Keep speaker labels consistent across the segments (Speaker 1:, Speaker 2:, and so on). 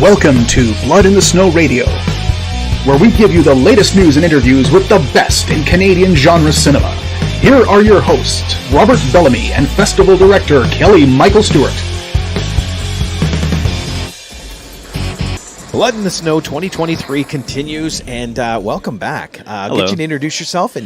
Speaker 1: Welcome to Blood in the Snow Radio, where we give you the latest news and interviews with the best in Canadian genre cinema. Here are your hosts, Robert Bellamy and Festival Director Kelly Michael Stewart.
Speaker 2: Blood in the Snow 2023 continues, and welcome back.
Speaker 3: Hello.
Speaker 2: Get you to introduce yourself.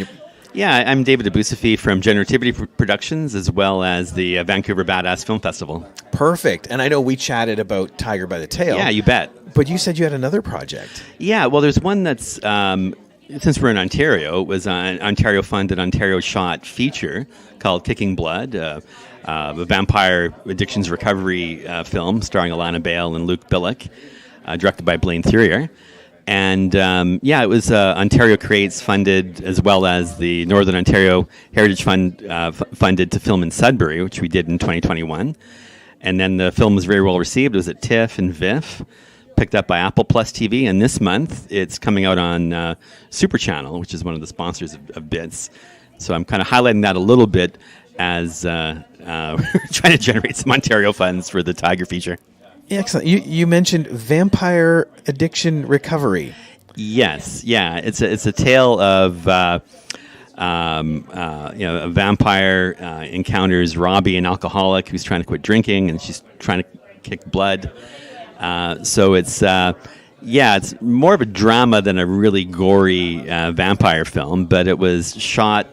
Speaker 3: Yeah, I'm David Aboussafy from Generativity Productions, as well as the Vancouver Badass Film Festival.
Speaker 2: Perfect. And I know we chatted about Tiger by the Tail.
Speaker 3: Yeah, you bet.
Speaker 2: But you said you had another project.
Speaker 3: Yeah, well, there's one that's, since we're in Ontario, it was an Ontario-funded, Ontario-shot feature called Kicking Blood, a vampire addictions recovery film starring Alana Bale and Luke Billick, directed by Blaine Thurier. And it was Ontario Creates funded, as well as the Northern Ontario Heritage Fund funded to film in Sudbury, which we did in 2021. And then the film was very well received. It was at TIFF and VIFF, picked up by Apple Plus TV. And this month, it's coming out on Super Channel, which is one of the sponsors of BITS. So I'm kind of highlighting that a little bit as we're trying to generate some Ontario funds for the Tiger feature.
Speaker 2: Excellent. You mentioned vampire addiction recovery.
Speaker 3: Yes, yeah. It's a tale of a vampire encounters Robbie, an alcoholic who's trying to quit drinking, and she's trying to kick blood. So it's more of a drama than a really gory vampire film, but it was shot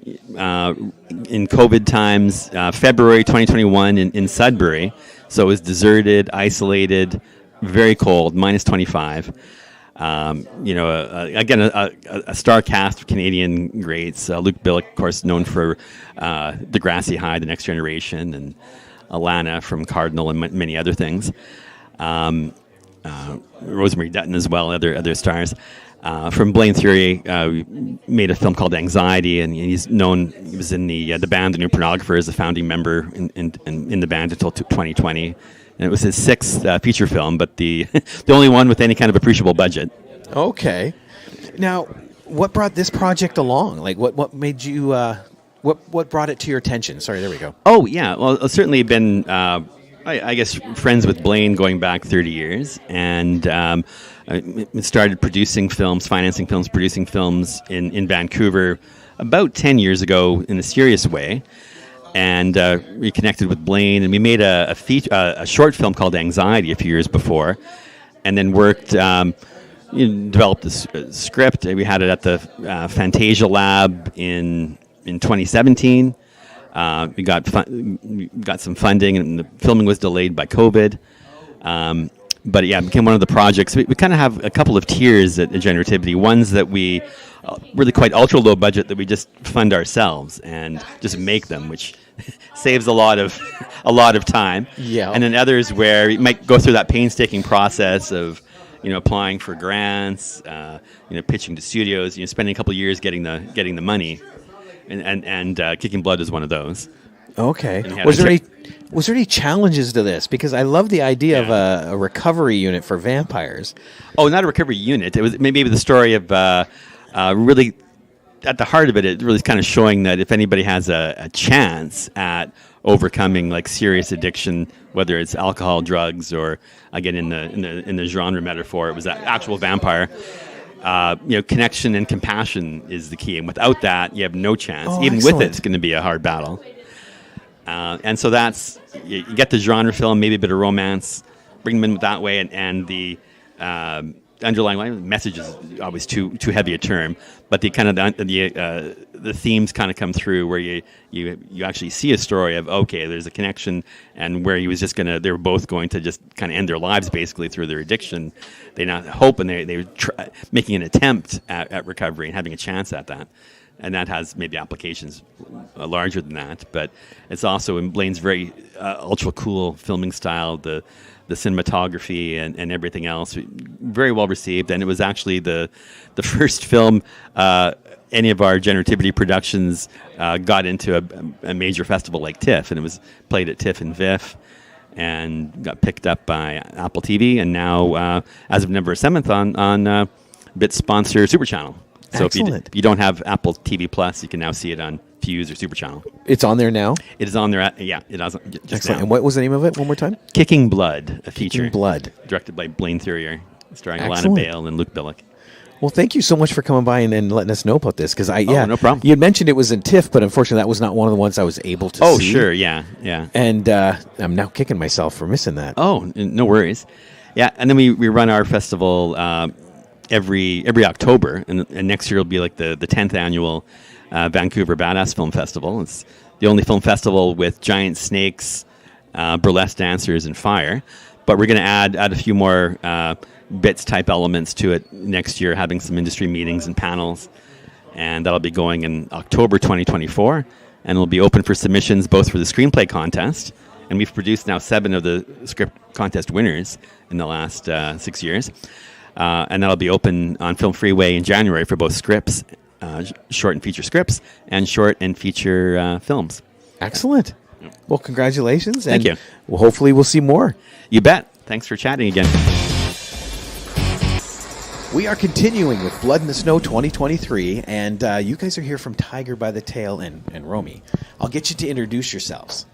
Speaker 3: in COVID times, February 2021 in Sudbury. So it was deserted, isolated, very cold, minus 25. Again, a star cast of Canadian greats. Luke Billick, of course, known for Degrassi High, The Next Generation, and Alana from Cardinal and many other things. Rosemary Dutton as well, other stars. From Blaine Thurier, we made a film called Anxiety, and he was in the band, the New Pornographers, a founding member in the band until 2020. And it was his sixth feature film, but the only one with any kind of appreciable budget.
Speaker 2: Okay. Now, what brought this project along? Like, what made you, what brought it to your attention? Sorry, there we go.
Speaker 3: Oh, yeah. Well, I've certainly been, I guess, friends with Blaine going back 30 years, and I started producing films, financing films, producing films in Vancouver about 10 years ago in a serious way, and reconnected with Blaine, and we made a short film called Anxiety a few years before, and then worked, developed a script. We had it at the Fantasia Lab in 2017. We got some funding, and the filming was delayed by COVID. But yeah, it became one of the projects. We kind of have a couple of tiers at Generativity. Ones that we really quite ultra low budget that we just fund ourselves and just make them, which saves a lot of time.
Speaker 2: Yeah.
Speaker 3: And then others where you might go through that painstaking process of applying for grants, pitching to studios, spending a couple of years getting the money, and Kicking Blood is one of those.
Speaker 2: Okay. Was there any challenges to this? Because I love the idea of a recovery unit for vampires.
Speaker 3: Oh, not a recovery unit. It was maybe the story of really, at the heart of it, it really is kind of showing that if anybody has a chance at overcoming like serious addiction, whether it's alcohol, drugs, or again in the genre metaphor, it was that actual vampire. Connection and compassion is the key, and without that, you have no chance.
Speaker 2: Oh,
Speaker 3: Even
Speaker 2: excellent.
Speaker 3: with it, it's going to be a hard battle. And so that's, you get the genre film, maybe a bit of romance, bring them in that way, and the underlying message is always too heavy a term, but the kind of the themes kind of come through where you actually see a story of, okay, there's a connection, and where they were both going to just kind of end their lives basically through their addiction. They not hope, and they were making an attempt at recovery and having a chance at that. And that has maybe applications larger than that, but it's also in Blaine's very ultra cool filming style, the cinematography and everything else, very well received. And it was actually the first film any of our Generativity productions got into a major festival like TIFF, and it was played at TIFF and VIFF, and got picked up by Apple TV, and now as of November 7th on BITS sponsor Super Channel. So if you don't have Apple TV Plus, you can now see it on Fuse or Super Channel.
Speaker 2: It's on there now?
Speaker 3: It is on there. Yeah, it is. Just
Speaker 2: Excellent.
Speaker 3: now.
Speaker 2: And what was the name of it one more time?
Speaker 3: Kicking Blood, a feature.
Speaker 2: Kicking Blood.
Speaker 3: Directed by Blaine Thurier, starring Alana
Speaker 2: Excellent.
Speaker 3: Bale and Luke Billick.
Speaker 2: Well, thank you so much for coming by and letting us know about this. Because
Speaker 3: no problem.
Speaker 2: You had mentioned it was in TIFF, but unfortunately that was not one of the ones I was able to see.
Speaker 3: Oh, sure. Yeah.
Speaker 2: And I'm now kicking myself for missing that.
Speaker 3: Oh, no worries. Yeah, and then we run our festival every October, and next year will be like the 10th annual Vancouver Badass Film Festival. It's the only film festival with giant snakes, burlesque dancers, and fire. But we're going to add a few more bits type elements to it next year, having some industry meetings and panels, and that'll be going in October 2024, and it'll be open for submissions both for the screenplay contest, and we've produced now 7 of the script contest winners in the last 6 years, and that'll be open on Film Freeway in January for both scripts, short and feature scripts, and short and feature films.
Speaker 2: Excellent. Well, congratulations.
Speaker 3: Thank you.
Speaker 2: Well, hopefully we'll see more.
Speaker 3: You bet. Thanks for chatting again.
Speaker 2: We are continuing with Blood in the Snow 2023, and you guys are here from Tiger by the Tail and Romy. I'll get you to introduce yourselves.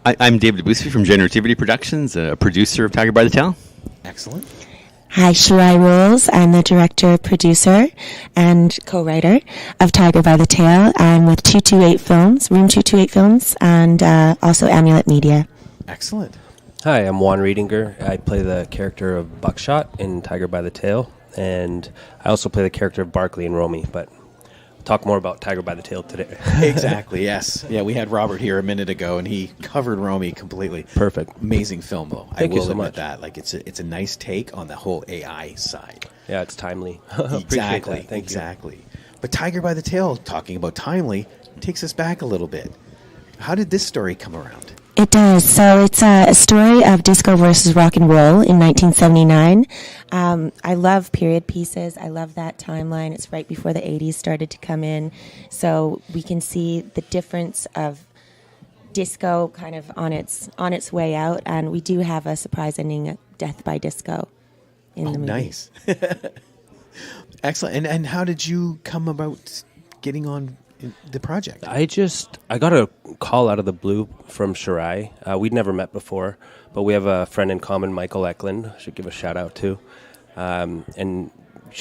Speaker 3: I'm David Aboussafy from Generativity Productions, a producer of Tiger by the Tail.
Speaker 2: Excellent.
Speaker 4: Hi, Sharai Rewels. I'm the director, producer, and co-writer of Tiger by the Tail. I'm with 228 Films, Room 228 Films, and also Amulet Media.
Speaker 2: Excellent.
Speaker 5: Hi, I'm Juan Riedinger. I play the character of Buckshot in Tiger by the Tail, and I also play the character of Barkley in Romy, but we'll talk more about Tiger by the Tail today.
Speaker 2: Exactly, yes. Yeah, we had Robert here a minute ago, and he covered Romy completely.
Speaker 5: Perfect.
Speaker 2: Amazing film, though.
Speaker 5: Thank you
Speaker 2: I will
Speaker 5: so
Speaker 2: admit
Speaker 5: much.
Speaker 2: that. Like, it's a nice take on the whole AI side.
Speaker 5: Yeah, it's timely.
Speaker 2: Exactly,
Speaker 5: Thank
Speaker 2: exactly. But Tiger by the Tail, talking about timely, takes us back a little bit. How did this story come around?
Speaker 4: It does. So it's a story of disco versus rock and roll in 1979. I love period pieces. I love that timeline. It's right before the 80s started to come in. So we can see the difference of disco kind of on its way out. And we do have a surprise ending, Death by Disco, in the movie.
Speaker 2: Nice. Excellent. And how did you come about getting on the project?
Speaker 5: I got a call out of the blue from Sharai. We'd never met before, but we have a friend in common, Michael Eklund. I should give a shout out to. And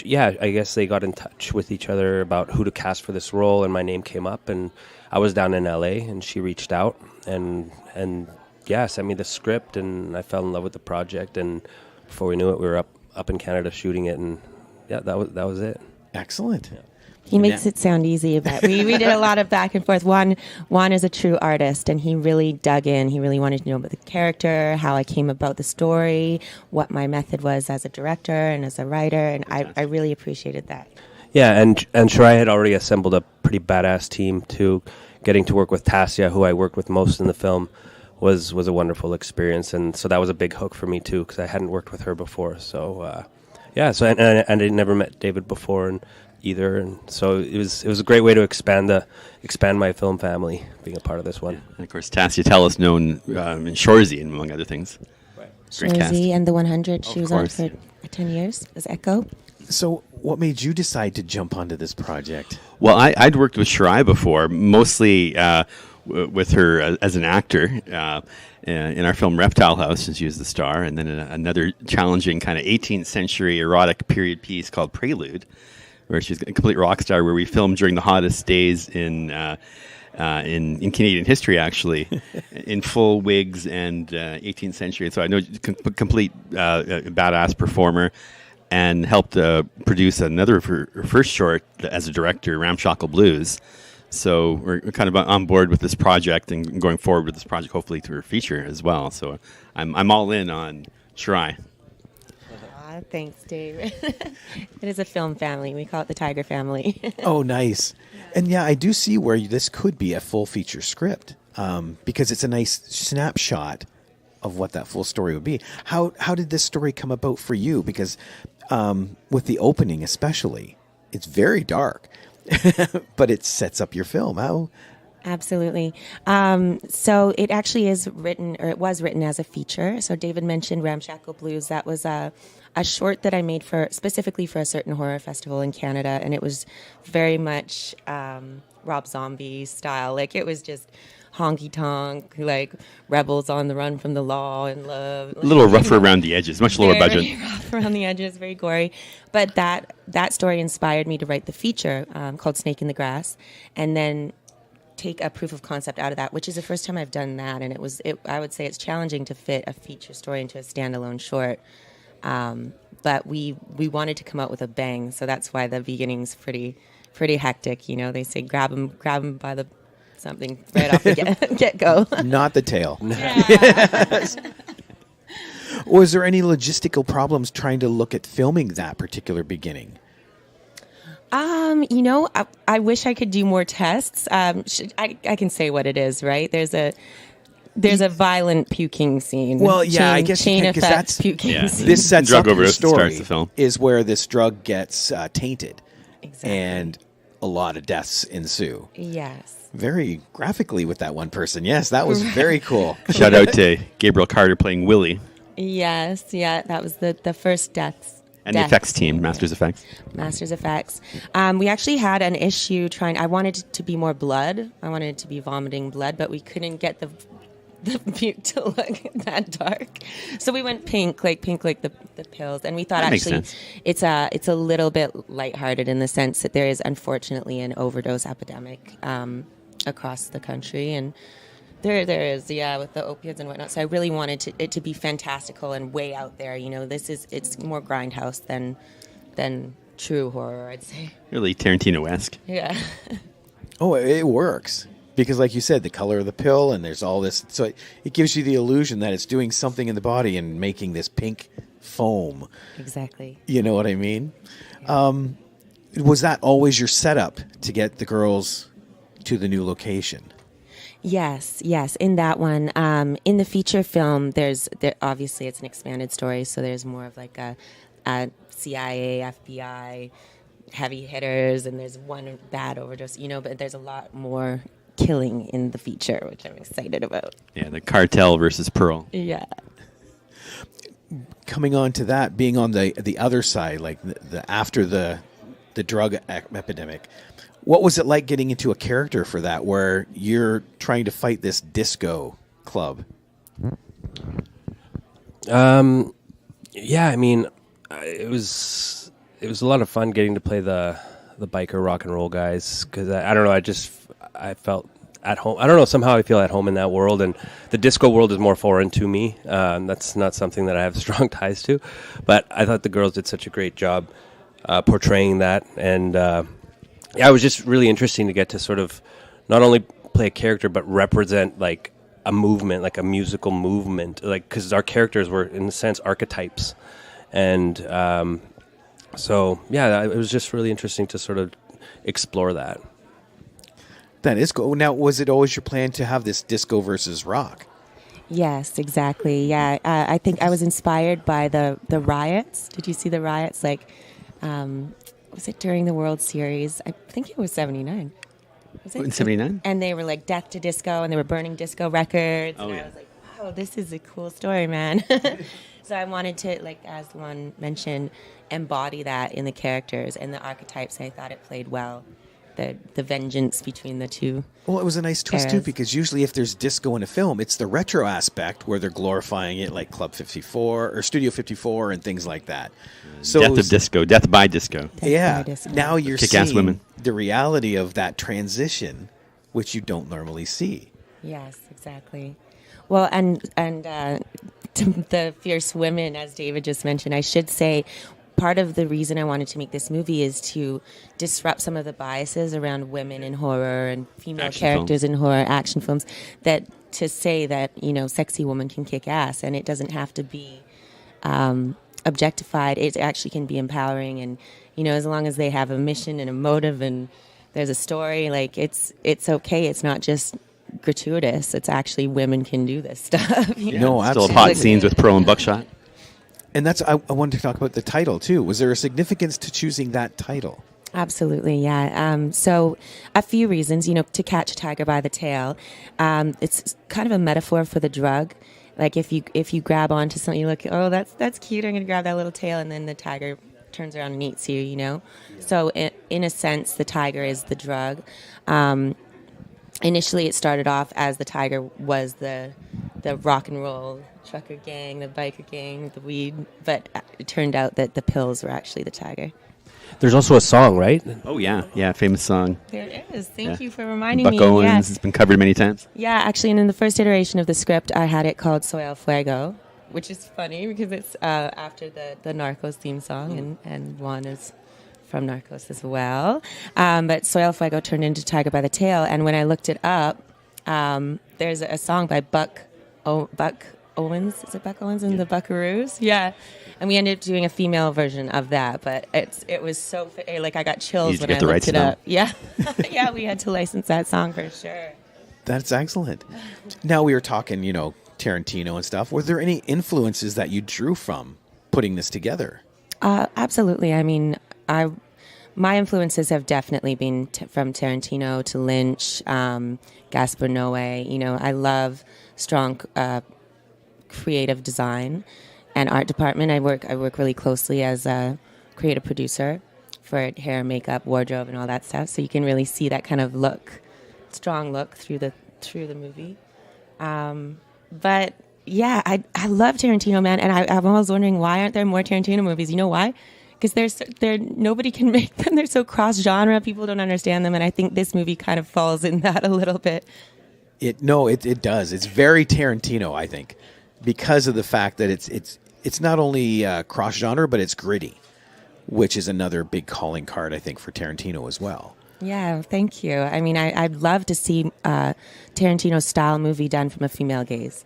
Speaker 5: yeah, I guess they got in touch with each other about who to cast for this role, and my name came up, and I was down in LA, and she reached out and yeah, sent me the script, and I fell in love with the project, and before we knew it, we were up in Canada shooting it, and yeah, that was it.
Speaker 2: Excellent.
Speaker 5: Yeah.
Speaker 4: He makes it sound easy, but we did a lot of back and forth. Juan is a true artist, and he really dug in. He really wanted to know about the character, how I came about the story, what my method was as a director and as a writer, and I really appreciated that.
Speaker 5: Yeah, and Sharai had already assembled a pretty badass team too. Getting to work with Tassia, who I worked with most in the film, was a wonderful experience, and so that was a big hook for me too, because I hadn't worked with her before. So yeah, so and I never met David before and either, and so it was a great way to expand my film family, being a part of this one.
Speaker 3: Yeah. And of course, Tassia Tellis, known in Shorzy, among other things.
Speaker 5: Right.
Speaker 3: Great cast.
Speaker 4: Shorzy and the 100, she was on
Speaker 3: course.
Speaker 4: for 10 years as Echo.
Speaker 2: So what made you decide to jump onto this project?
Speaker 3: Well, I'd worked with Sharai before, mostly with her as an actor in our film Reptile House, and she was the star, and then in another challenging kind of 18th century erotic period piece called Prelude, where she's a complete rock star, where we filmed during the hottest days in Canadian history, actually, in full wigs and 18th century. So I know complete badass performer, and helped produce another of her first short as a director, Ramshackle Blues. So we're kind of on board with this project and going forward with this project, hopefully through a feature as well. So I'm all in on Sharai.
Speaker 4: Thanks, Dave. It is a film family. We call it the Tiger family.
Speaker 2: Oh, nice. And yeah, I do see where this could be a full feature script, because it's a nice snapshot of what that full story would be. How did this story come about for you? Because with the opening especially, it's very dark, but it sets up your film.
Speaker 4: Absolutely. So it actually is written, or it was written as a feature. So David mentioned Ramshackle Blues. That was a short that I made specifically for a certain horror festival in Canada, and it was very much Rob Zombie style. Like, it was just honky tonk, like rebels on the run from the law and love.
Speaker 3: A little rougher around the edges, much lower budget.
Speaker 4: Very rough around the edges, very gory. But that story inspired me to write the feature called Snake in the Grass, and then take a proof of concept out of that, which is the first time I've done that, and I would say it's challenging to fit a feature story into a standalone short. But we wanted to come out with a bang, so that's why the beginning's pretty hectic. You know, they say grab them by the something right off the get go.
Speaker 2: Not the tail.
Speaker 4: Yeah.
Speaker 2: Was there any logistical problems trying to look at filming that particular beginning?
Speaker 4: You know, I wish I could do more tests. I can say what it is, right? There's a violent puking scene.
Speaker 2: Well, yeah, I guess
Speaker 4: chain
Speaker 2: because
Speaker 4: effect
Speaker 2: that's
Speaker 4: puking scene.
Speaker 2: This sets
Speaker 3: Drug
Speaker 2: up the
Speaker 3: overdose
Speaker 2: story.
Speaker 3: starts the film.
Speaker 2: Is where this drug gets tainted,
Speaker 4: Exactly.
Speaker 2: and a lot of deaths ensue.
Speaker 4: Yes.
Speaker 2: Very graphically with that one person. Yes, that was very cool.
Speaker 3: Shout out to Gabriel Carter playing Willie.
Speaker 4: Yes. Yeah. That was the first deaths.
Speaker 3: And the effects team, Masters Effects.
Speaker 4: Masters Effects. We actually had an issue I wanted it to be more blood. I wanted it to be vomiting blood, but we couldn't get the puke to look that dark. So we went pink like the pills. And we thought
Speaker 3: That makes
Speaker 4: actually
Speaker 3: sense.
Speaker 4: it's a little bit lighthearted in the sense that there is unfortunately an overdose epidemic across the country. And there is, yeah, with the opiates and whatnot. So I really wanted it to be fantastical and way out there. You know, it's more grindhouse than true horror, I'd say.
Speaker 3: Really Tarantino-esque.
Speaker 4: Yeah.
Speaker 2: Oh, it works. Because like you said, the color of the pill, and there's all this. So it gives you the illusion that it's doing something in the body and making this pink foam.
Speaker 4: Exactly.
Speaker 2: You know what I mean? Was that always your setup to get the girls to the new location?
Speaker 4: Yes. In that one, in the feature film, obviously it's an expanded story, so there's more of like a CIA, FBI, heavy hitters, and there's one bad overdose, you know, but there's a lot more killing in the feature, which I'm excited about.
Speaker 3: Yeah, the cartel versus Pearl.
Speaker 4: Yeah.
Speaker 2: Coming on to that, being on the other side, like the after the drug epidemic, what was it like getting into a character for that, where you're trying to fight this disco club?
Speaker 5: Yeah, I mean, it was a lot of fun getting to play the biker rock and roll guys, because I don't know, I felt at home. I don't know, somehow I feel at home in that world, and the disco world is more foreign to me. That's not something that I have strong ties to, but I thought the girls did such a great job portraying that, and yeah, it was just really interesting to get to sort of not only play a character but represent like a movement, like a musical movement, like, because our characters were in a sense archetypes, and so yeah, it was just really interesting to sort of explore that.
Speaker 2: That is cool. Now, was it always your plan to have this disco versus rock?
Speaker 4: Yes, exactly. Yeah, I think I was inspired by the riots. Did you see the riots? Like, was it during the World Series? I think it was 79. Was it?
Speaker 3: In 79?
Speaker 4: And they were like death to disco, and they were burning disco records.
Speaker 3: Oh,
Speaker 4: and
Speaker 3: yeah.
Speaker 4: I was like, wow, this is a cool story, man. So I wanted to, like, as Juan mentioned, embody that in the characters and the archetypes, and I thought it played well. The vengeance between the two.
Speaker 2: Well, it was a nice twist, too,
Speaker 4: eras.
Speaker 2: because usually if there's disco in a film, it's the retro aspect where they're glorifying it, like Club 54 or Studio 54 and things like that. So
Speaker 3: Death of disco, death by disco.
Speaker 4: Death
Speaker 2: yeah,
Speaker 4: by disco.
Speaker 2: now you're
Speaker 3: Kick-ass
Speaker 2: seeing
Speaker 3: women.
Speaker 2: the reality of that transition, which you don't normally see.
Speaker 4: Yes, exactly. Well, and to the fierce women, as David just mentioned, I should say, part of the reason I wanted to make this movie is to disrupt some of the biases around women in horror and female
Speaker 3: Action
Speaker 4: characters in horror, action films, that to say that, you know, sexy woman can kick ass, and it doesn't have to be objectified. It actually can be empowering, and, you know, as long as they have a mission and a motive and there's a story, like, it's okay. It's not just gratuitous. It's actually women can do this stuff. You know?
Speaker 2: No,
Speaker 3: Still
Speaker 2: absolutely.
Speaker 3: hot scenes with Pearl and Buckshot.
Speaker 2: And I wanted to talk about the title, too. Was there a significance to choosing that title?
Speaker 4: Absolutely, yeah. So a few reasons, to catch a tiger by the tail. It's kind of a metaphor for the drug. Like if you grab onto something, you look, oh, that's cute. I'm going to grab that little tail, and then the tiger turns around and eats you. Yeah. So in a sense, the tiger is the drug. Initially, it started off as the tiger was the rock and roll trucker gang, the biker gang, the weed, but it turned out that the pills were actually the tiger.
Speaker 5: There's also a song, right?
Speaker 3: Oh, yeah, famous song.
Speaker 4: There it is. Thank you for reminding
Speaker 3: Buck
Speaker 4: me.
Speaker 3: Owens,
Speaker 4: Yes.
Speaker 3: it's been covered many times.
Speaker 4: Yeah, actually, and in the first iteration of the script, I had it called Soy El Fuego, which is funny because it's after the Narcos theme song, and Juan is from Narcos as well. But Soy El Fuego turned into Tiger by the Tail, and when I looked it up, there's a song by Buck Owens. Is it Buck Owens and the Buckaroos? Yeah. And we ended up doing a female version of that, but it was so like I got chills when I looked it up. Yeah, yeah, we had to license that song for sure.
Speaker 2: That's excellent. Now we were talking, Tarantino and stuff. Were there any influences that you drew from putting this together?
Speaker 4: Absolutely. I mean, my influences have definitely been from Tarantino to Lynch, Gaspar Noé. I love strong creative design and art department. I work really closely as a creative producer for hair, makeup, wardrobe, and all that stuff. So you can really see that kind of strong look through the movie. But yeah, I love Tarantino, man, and I'm always wondering why aren't there more Tarantino movies? You know why? Because nobody can make them. They're so cross genre. People don't understand them, and I think this movie kind of falls in that a little bit.
Speaker 2: It does. It's very Tarantino, I think, because of the fact that it's not only cross genre, but it's gritty, which is another big calling card, I think, for Tarantino as well.
Speaker 4: Yeah, thank you. I mean, I'd love to see Tarantino's style movie done from a female gaze.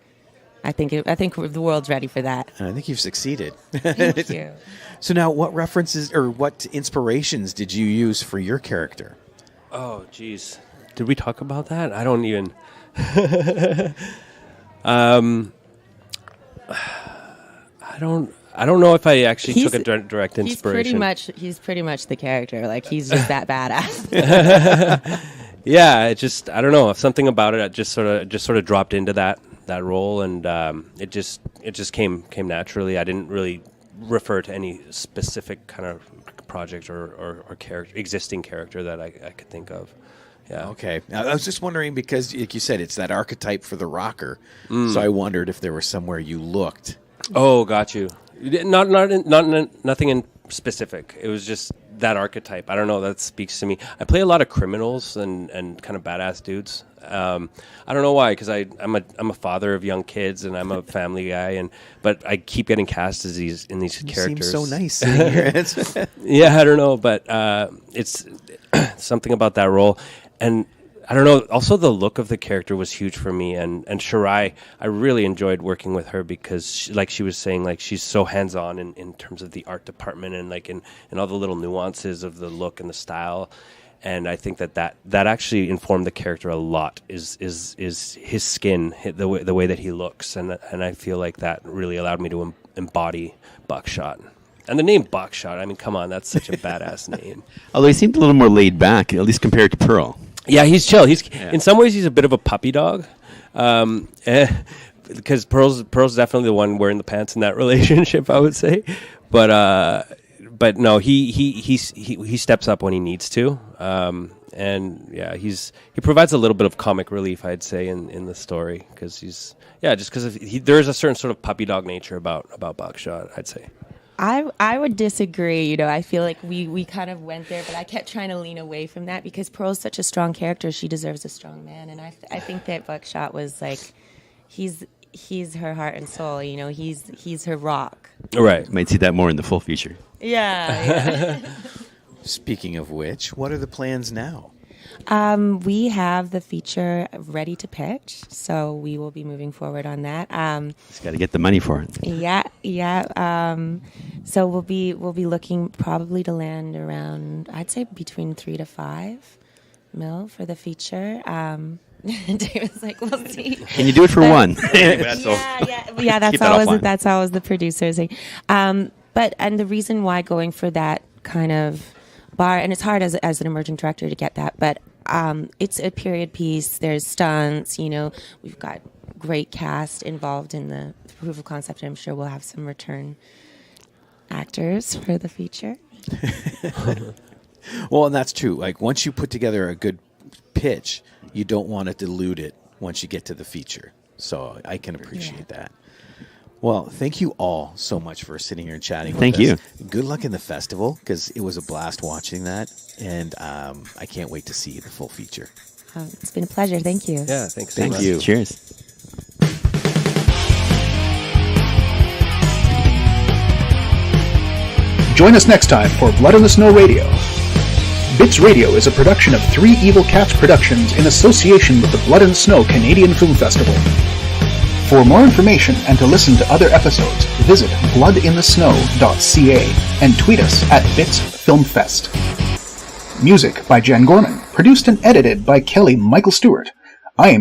Speaker 4: I think the world's ready for that.
Speaker 2: And I think you've succeeded.
Speaker 4: Thank you.
Speaker 2: So now, what references or what inspirations did you use for your character?
Speaker 5: Oh, geez. Did we talk about that? I don't even... I don't know if I actually took a direct inspiration.
Speaker 4: He's pretty much the character. Like, he's just that badass.
Speaker 5: Yeah, I don't know, something about it just sort of dropped into that role, and it just came naturally. I didn't really refer to any specific kind of project or existing character that I could think of. Yeah. Okay.
Speaker 2: Now, I was just wondering because, like you said, it's that archetype for the rocker. So I wondered if there was somewhere you looked.
Speaker 5: Oh, got you. Nothing in specific. It was just that archetype. I don't know. That speaks to me. I play a lot of criminals and kind of badass dudes. I don't know why, because I'm a father of young kids and I'm a family guy, but I keep getting cast as these characters.
Speaker 2: Seem so nice sitting here.
Speaker 5: Yeah, I don't know, but it's something about that role. And I don't know, also the look of the character was huge for me, and Sharai, I really enjoyed working with her because she was saying, like, she's so hands-on in terms of the art department and like in all the little nuances of the look and the style. And I think that actually informed the character a lot, is his skin, the way that he looks, and I feel like that really allowed me to embody Buckshot. And the name Buckshot, I mean, come on, that's such a badass name.
Speaker 3: Although he seemed a little more laid back, at least compared to Pearl.
Speaker 5: Yeah, he's chill. In some ways, he's a bit of a puppy dog, because Pearl's definitely the one wearing the pants in that relationship, I would say. But no, he steps up when he needs to, and yeah, he provides a little bit of comic relief, I'd say, in the story, because there is a certain sort of puppy dog nature about Buckshot, I'd say.
Speaker 4: I would disagree. I feel like we kind of went there, but I kept trying to lean away from that because Pearl's such a strong character. She deserves a strong man, and I think that Buckshot was like, he's her heart and soul. He's her rock.
Speaker 3: Right. Might see that more in the full feature.
Speaker 4: Yeah.
Speaker 2: Speaking of which, what are the plans now?
Speaker 4: We have the feature ready to pitch, so we will be moving forward on that.
Speaker 3: Just got to get the money for it.
Speaker 4: Yeah. So we'll be looking probably to land around, I'd say, between 3 to 5 mil for the feature. David's like, we'll see.
Speaker 3: Can you do it for one?
Speaker 4: Yeah. That's always the producer's thing. And the reason why going for that kind of bar, and it's hard as an emerging director to get that, but it's a period piece. There's stunts, we've got great cast involved in the proof of concept. I'm sure we'll have some return actors for the feature.
Speaker 2: Well, and that's true. Like, once you put together a good pitch, you don't want to dilute it once you get to the feature. So I can appreciate that. Well, thank you all so much for sitting here and chatting with us.
Speaker 3: Thank you.
Speaker 2: Good luck in the festival, because it was a blast watching that, and I can't wait to see the full feature.
Speaker 4: It's been a pleasure. Thank you.
Speaker 5: Yeah, thanks so
Speaker 2: Thank
Speaker 5: much.
Speaker 2: you.
Speaker 3: Cheers.
Speaker 1: Join us next time for Blood in the Snow Radio. Bits Radio is a production of Three Evil Cats Productions in association with the Blood in the Snow Canadian Film Festival. For more information and to listen to other episodes, visit bloodinthesnow.ca and tweet us at BitsFilmFest. Music by Jan Gorman, produced and edited by Kelly Michael Stewart. I am